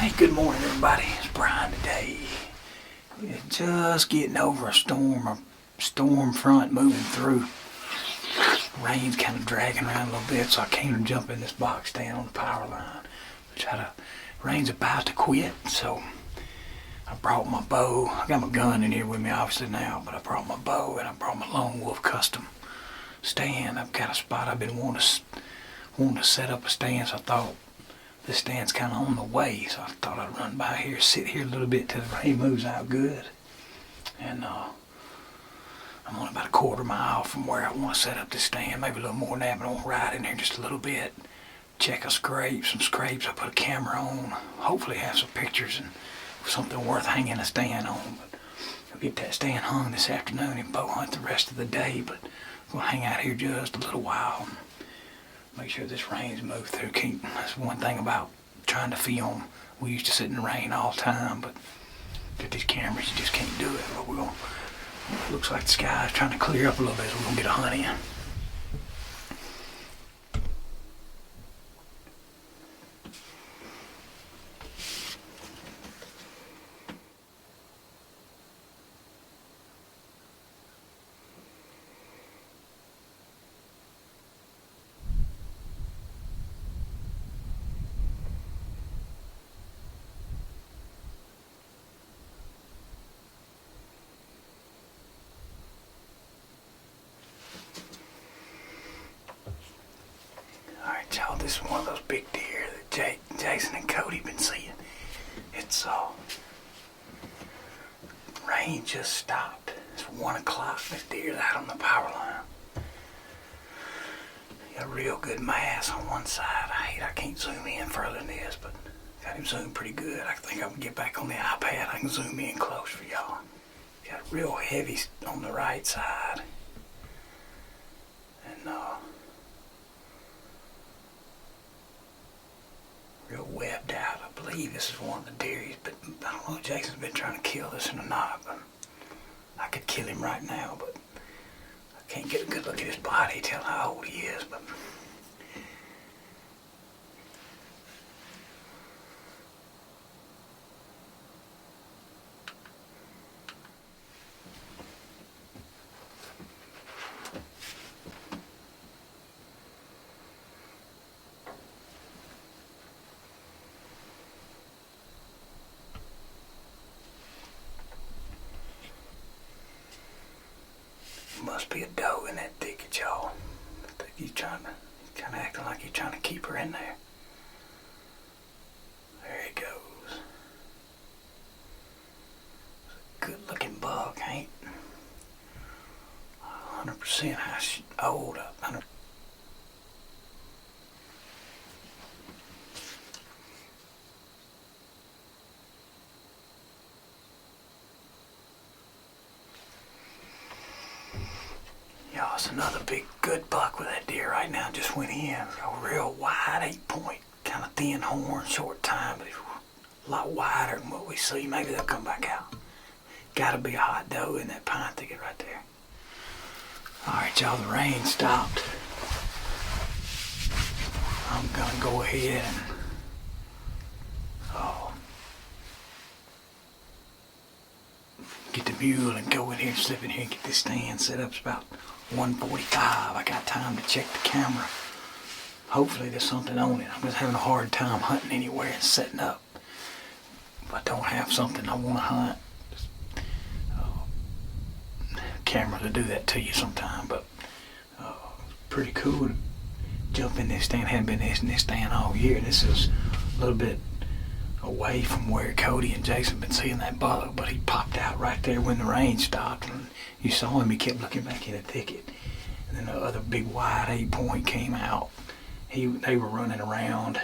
Hey, good morning everybody. It's Brian today. We're just getting over a storm front moving through. Rain's kind of dragging around a little bit, so I can't jump in this box stand on the power line. Rain's about to quit, so I brought my bow. I got my gun in here with me obviously now, but I brought my bow and I brought my Lone Wolf custom stand. I've got a spot I've been wanting to set up a stand, so I thought this stand's kind of on the way, so I thought I'd run by here, sit here a little bit till the rain moves out good. And I'm only about a quarter mile from where I want to set up this stand, maybe a little more than that, but I want to ride in there just a little bit, check some scrapes I put a camera on, hopefully have some pictures and something worth hanging a stand on. But I'll get that stand hung this afternoon and bow hunt the rest of the day, but we'll hang out here just a little while. Make sure this rain's moved through. That's one thing about trying to film. We used to sit in the rain all the time, but with these cameras you just can't do it. But it looks like the sky's trying to clear up a little bit, so we're gonna get a hunt in. Y'all, this is one of those big deer that Jason and Cody been seeing. It's rain just stopped. It's 1 o'clock. This deer's out on the power line. Got a real good mass on one side. I can't zoom in further than this, but got him zoomed pretty good. I think I can get back on the iPad. I can zoom in close for y'all. Got real heavy on the right side. And real webbed out. I believe this is one of the deer, but I don't know if Jason's been trying to kill this or not, but I could kill him right now, but I can't get a good look at his body, tell how old he is, but must be a doe in that thicket, y'all. I think he's kind of acting like he's trying to keep her in there. There he goes. It's a good looking buck, ain't 100% old. 100. Y'all, it's another big good buck with that deer right now. Just went in. A real wide 8-point, kind of thin horn, short time, but he's a lot wider than what we see. Maybe they'll come back out. Gotta be a hot doe in that pine thicket right there. Alright, y'all, the rain stopped. I'm gonna go ahead and get the mule and go in here, slip in here and get this stand set up. It's about 1:45. I got time to check the camera. Hopefully there's something on it. I'm just having a hard time hunting anywhere and setting up. If I don't have something I want to hunt, camera to do that to you sometime, but pretty cool to jump in this stand. Hadn't been in this stand all year. This is a little bit away from where Cody and Jason been seeing that buck, but he popped out right there when the rain stopped, and you saw him. He kept looking back in the thicket, and then the other big wide 8-point came out. They were running around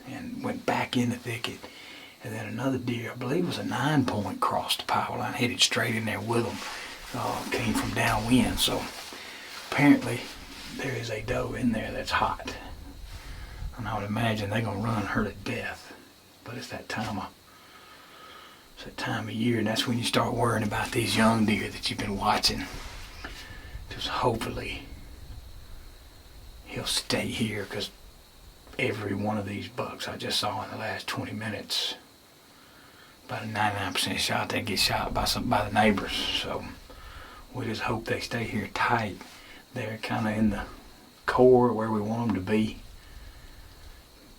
and went back in the thicket, and then another deer, I believe it was a 9-point, crossed the power line, headed straight in there with them. Came from downwind, so apparently there is a doe in there that's hot, and I would imagine they're gonna run her to death. But it's that time of year, and that's when you start worrying about these young deer that you've been watching. Just hopefully he'll stay here, because every one of these bucks I just saw in the last 20 minutes about a 99% shot they get shot by the neighbors. So we just hope they stay here tight. They're kind of in the core where we want them to be.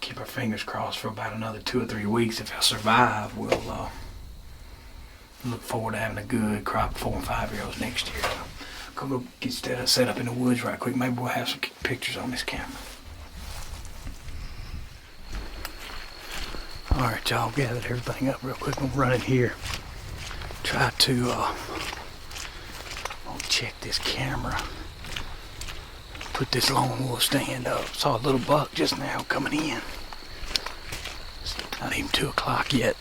Keep our fingers crossed for about another 2 or 3 weeks. If I survive, we'll look forward to having a good crop of 4 and 5 year olds next year. Go get set up in the woods right quick. Maybe we'll have some pictures on this camera. Alright, y'all, gathered everything up real quick. I'm running here. Try to check this camera. Put this lone wolf stand up. Saw a little buck just now coming in. It's not even 2 o'clock yet.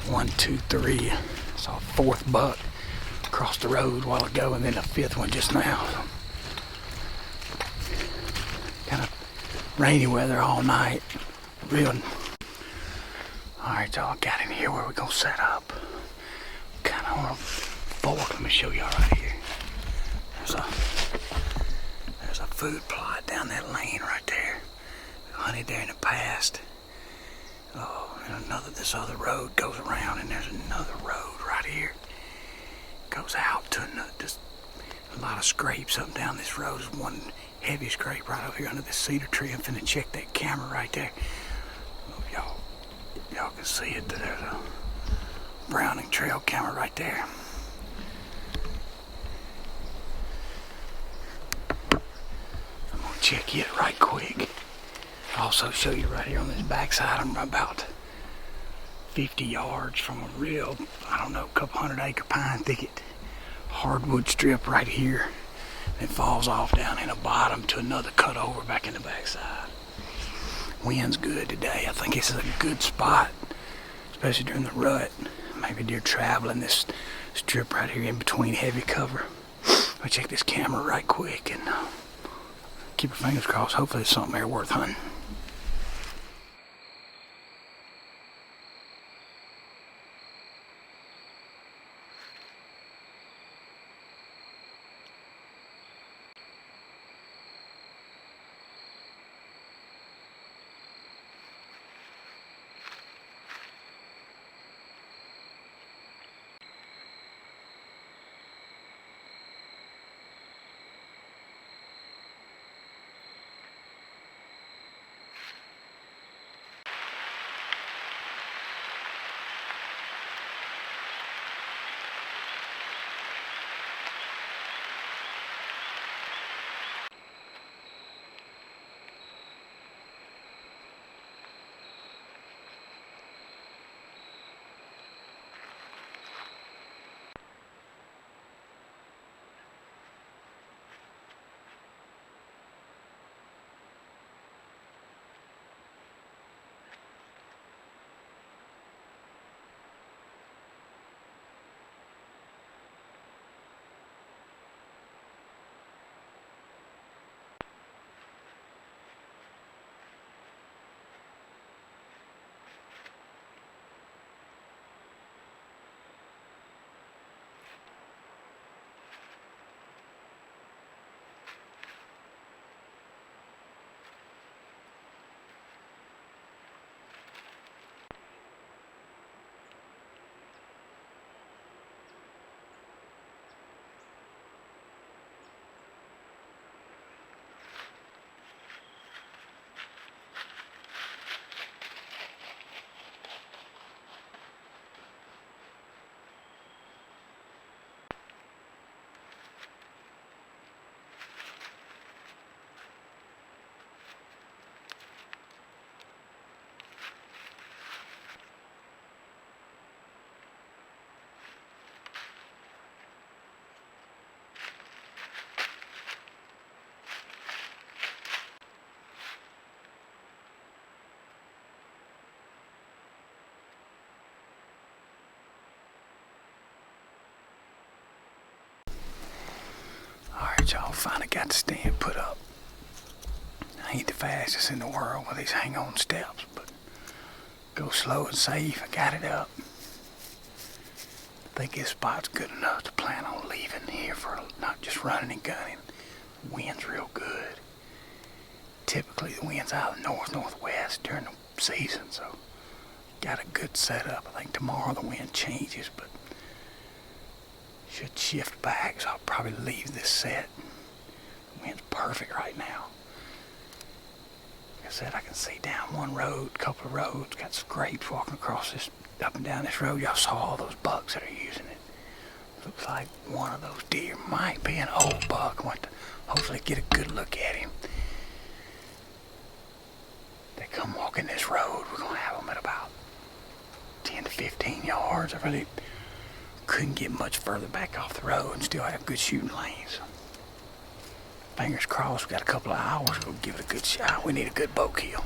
1, 2, 3. Saw a 4th buck across the road a while ago, and then a 5th one just now. Kind of rainy weather all night. Real. Alright, y'all, got in here where we're gonna set up. Kind of on a fork. Let me show y'all right here. There's a food plot down that lane right there. Hunted there in the past. Oh, and this other road goes around, and there's another road right here. Goes out to just a lot of scrapes up and down this road. There's one heavy scrape right over here under this cedar tree. I'm finna check that camera right there. If y'all can see it. There's a Browning trail camera right there. I'm gonna check it right quick. Also show you right here on this backside. I'm about 50 yards from a real, I don't know, couple 100-acre pine thicket. Hardwood strip right here. It falls off down in the bottom to another cut over back in the backside. Wind's good today. I think this is a good spot, especially during the rut. Maybe deer traveling this strip right here in between heavy cover. I'll check this camera right quick and keep our fingers crossed. Hopefully it's something there worth hunting. Y'all finally got the stand put up. I ain't the fastest in the world with these hang-on steps, but go slow and safe. I got it up. I think this spot's good enough to plan on leaving here for not just running and gunning. The wind's real good. Typically the wind's out of the north-northwest during the season, so got a good setup. I think tomorrow the wind changes, but should shift back, so I'll probably leave this set. The wind's perfect right now. Like I said, I can see down one road, couple of roads, got scrapes walking across this, up and down this road. Y'all saw all those bucks that are using it. Looks like one of those deer might be an old buck. I want to hopefully get a good look at him. They come walking this road, we're going to have them at about 10 to 15 yards. I really couldn't get much further back off the road and still have good shooting lanes. Fingers crossed, we got a couple of hours, we'll give it a good shot. We need a good bow kill.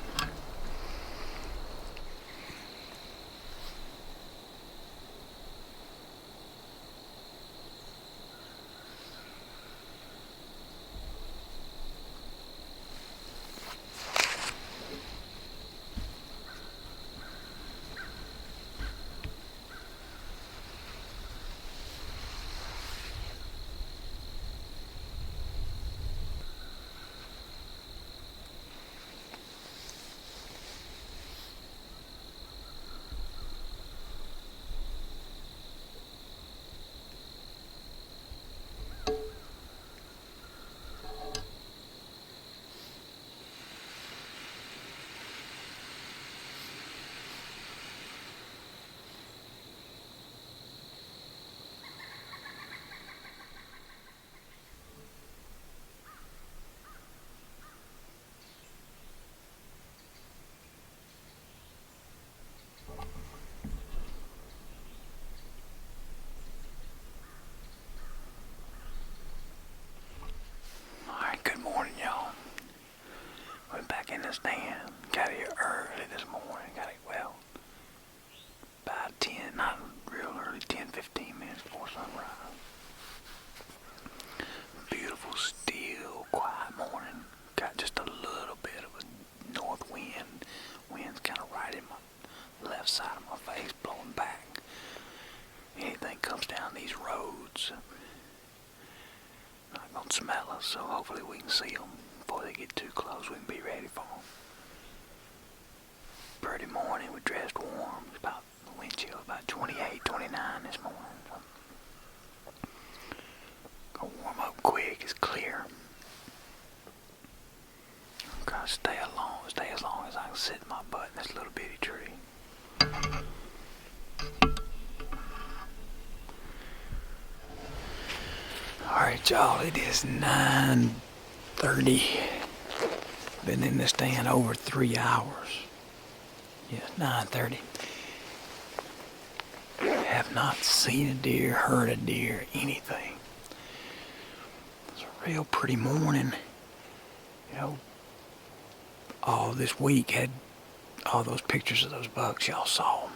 In the stand, got here early this morning, got it, well, about 10, not real early, 10, 15 minutes before sunrise. Beautiful, still, quiet morning, got just a little bit of a north wind. Wind's kind of right in my left side of my face, blowing back. Anything comes down these roads, not gonna smell us, so hopefully we can see them. Before they get too close, we can be ready for them. Pretty morning, we dressed warm. It's about the wind chill, about 28, 29 this morning. So, gonna warm up quick. It's clear. I'm gonna stay as long as I can sit in my butt in this little bitty tree. All right, y'all. It is 9:30. Been in this stand over 3 hours. Yes, 9:30. Have not seen a deer, heard a deer, anything. It's a real pretty morning. You know, all this week had all those pictures of those bucks y'all saw.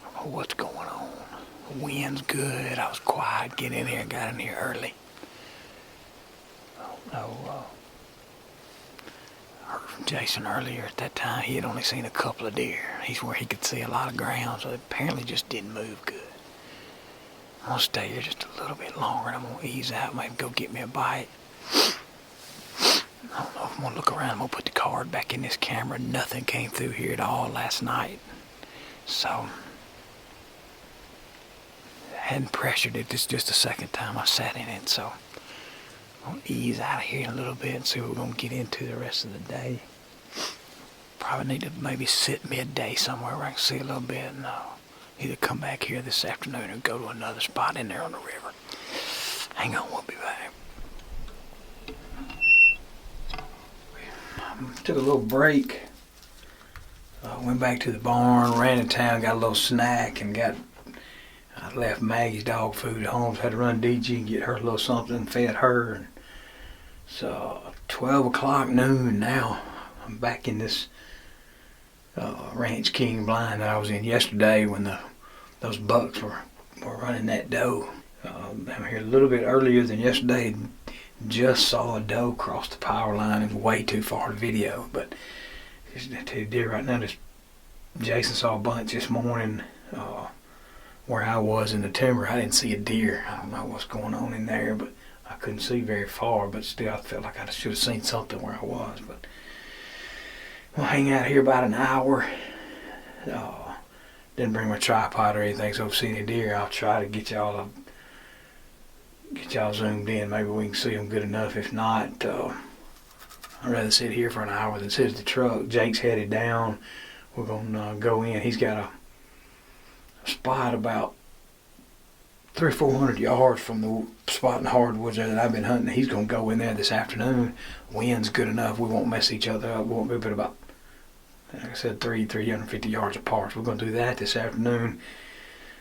I don't know what's going on. The wind's good. I was quiet, get in here, got in here early. I heard from Jason earlier at that time. He had only seen a couple of deer. He's where he could see a lot of ground, so it apparently just didn't move good. I'm gonna stay here just a little bit longer and I'm gonna ease out, maybe go get me a bite. I don't know if I'm gonna look around. I'm gonna put the card back in this camera. Nothing came through here at all last night. So I hadn't pressured it. This is just the second time I sat in it, so I'll ease out of here a little bit and see what we're going to get into the rest of the day. Probably need to maybe sit midday somewhere where I can see a little bit and either come back here this afternoon or go to another spot in there on the river. Hang on, we'll be back. Took a little break. Went back to the barn, ran in town, got a little snack, and I left Maggie's dog food at home. So had to run DG and get her a little something, fed her. And so 12 o'clock noon now. I'm back in this Ranch King blind that I was in yesterday when those bucks were running that doe. I'm here a little bit earlier than yesterday. Just saw a doe cross the power line. It was way too far to video, but there's two deer right now. Jason saw a bunch this morning where I was in the timber. I didn't see a deer. I don't know what's going on in there, but I couldn't see very far, but still I felt like I should have seen something where I was. But We'll hang out here about an hour. Didn't bring my tripod or anything, so if I see any deer, I'll try to get y'all zoomed in. Maybe we can see them good enough. If not, I'd rather sit here for an hour than sit at the truck. Jake's headed down. We're gonna go in. He's got a spot about 300 or 400 yards from the spot in the hardwoods there that I've been hunting. He's gonna go in there this afternoon. Wind's good enough. We won't mess each other up. We won't be but about, like I said, 350 yards apart. So we're gonna do that this afternoon.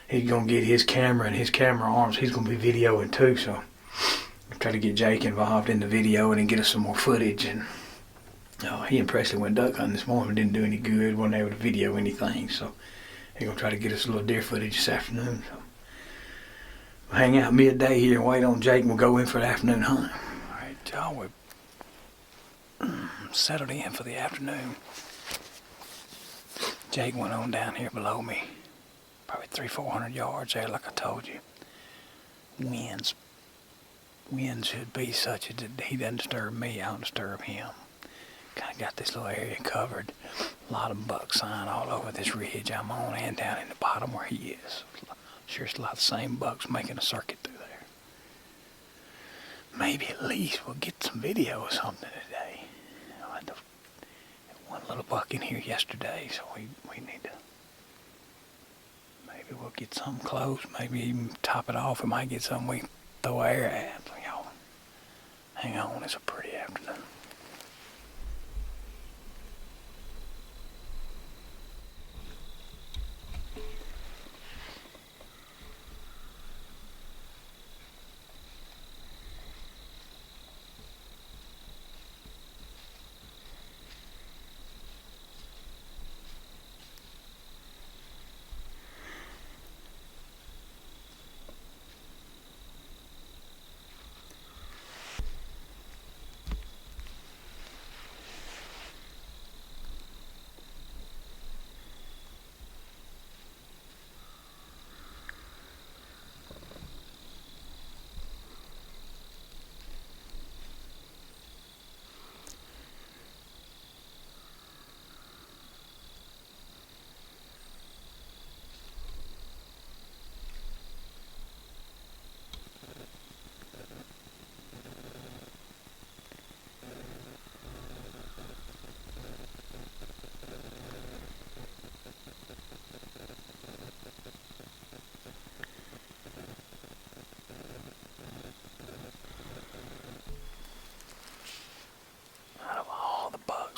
He's gonna get his camera and his camera arms. He's gonna be videoing too. So I'll try to get Jake involved in the video and then get us some more footage. And he and Presley went duck hunting this morning. Didn't do any good. Wasn't able to video anything. So he's gonna try to get us a little deer footage this afternoon. So we'll hang out midday here and wait on Jake, and we'll go in for the afternoon hunt. All right, y'all, we're settled in for the afternoon. Jake went on down here below me, probably 300-400 yards there, like I told you. Winds should be such that he doesn't disturb me, I don't disturb him. Kind of got this little area covered. A lot of buck sign all over this ridge I'm on and down in the bottom where he is. Sure, it's a lot of the same bucks making a circuit through there. Maybe at least we'll get some video or something today. I had one little buck in here yesterday, so we need to. Maybe we'll get something close. Maybe even top it off. We might get something we can throw air at. So y'all, hang on. It's a pretty afternoon.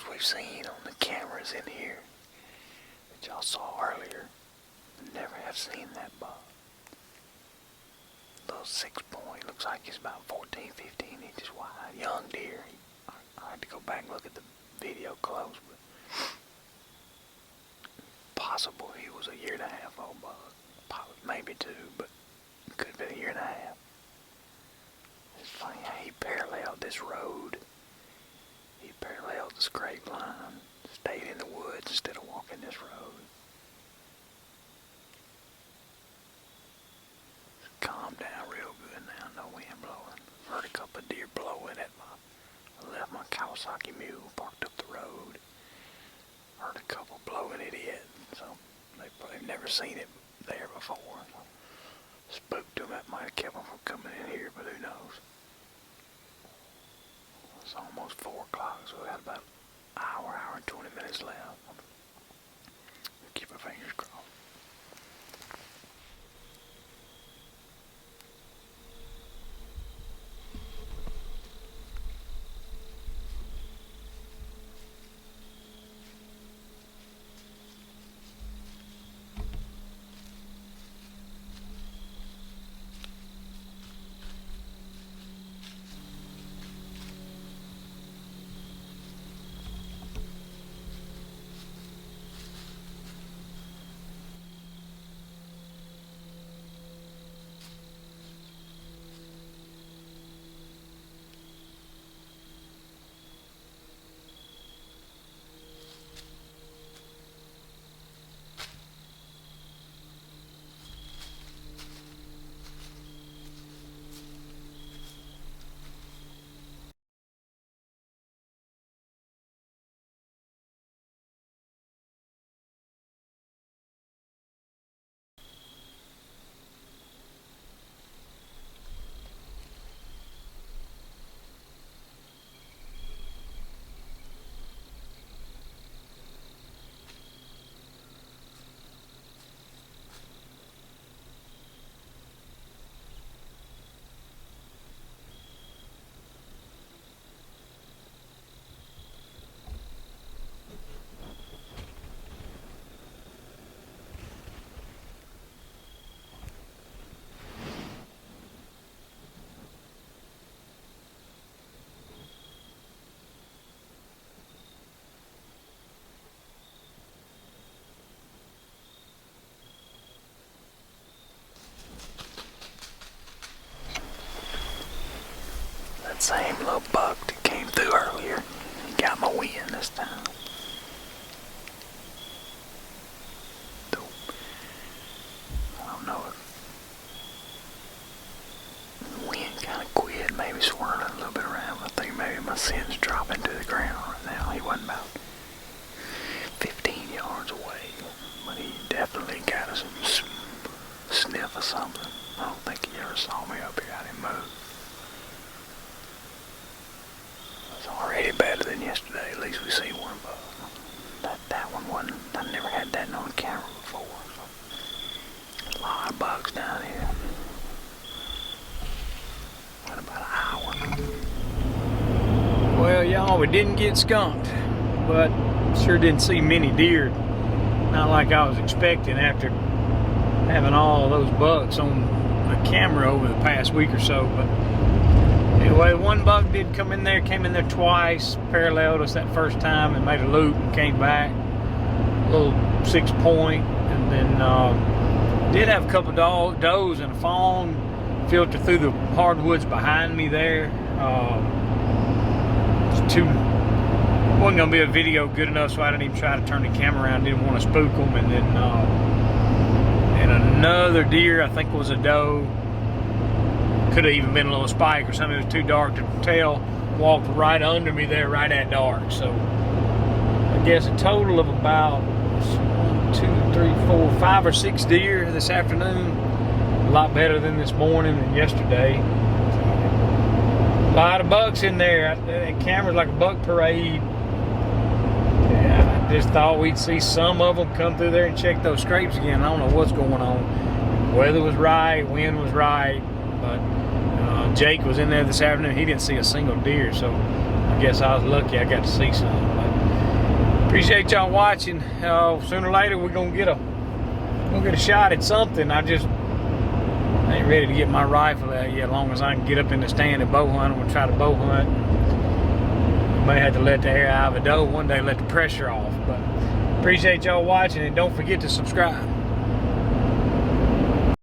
We've seen on the cameras in here that y'all saw earlier, never have seen that buck. Little 6-point, looks like he's about 14, 15 inches wide, young deer. I had to go back and look at the video close, but possible he was a 1.5 year old buck. Probably, maybe 2, but could have been 1.5 years. It's funny how he paralleled this road. He paralleled the scrape line, stayed in the woods instead of walking this road. It's calmed down real good now, no wind blowing. Heard a couple of deer blowing at I left my Kawasaki mule parked up the road. Heard a couple blowing at it, so they've never seen it there before. So spooked them, that might have kept them from coming in here, but who knows. It's almost 4 o'clock, so we got about an hour and 20 minutes left. Keep our fingers crossed. little buck that came through earlier. He got my win this time. So, I don't know if the wind kind of quit, maybe swirling a little bit around. I think maybe my scent's dropping to the ground right now. He wasn't about 15 yards away, but he definitely got us some sniff or something. I don't think he ever saw me up here. I didn't move. It's already better than yesterday. At least we see one buck. That one wasn't. I never had that on camera before. So. A lot of bugs down here. What about an hour? Well, y'all, we didn't get skunked, but sure didn't see many deer. Not like I was expecting after having all those bucks on the camera over the past week or so. But anyway, one buck did come in there, came in there twice, paralleled us that first time and made a loop and came back. A little 6 point, and then did have a couple of does and a fawn filter through the hardwoods behind me there. Wasn't gonna be a video good enough, so I didn't even try to turn the camera around. Didn't want to spook them. And then and another deer, I think was a doe. Could have even been a little spike or something. It was too dark to tell. Walked right under me there, right at dark. So I guess a total of about 1, 2, 3, 4, 5 or 6 deer this afternoon. A lot better than this morning and yesterday. A lot of bucks in there. That camera's like a buck parade. Yeah, I just thought we'd see some of them come through there and check those scrapes again. I don't know what's going on. Weather was right, wind was right, but Jake was in there this afternoon. He didn't see a single deer, so I guess I was lucky I got to see some. But appreciate y'all watching. Sooner or later we're gonna get a shot at something. I ain't ready to get my rifle out yet. As long as I can get up in the stand and bow hunt, I'm gonna try to bow hunt. May have to let the air out of a doe one day, let the pressure off. But appreciate y'all watching, and don't forget to subscribe.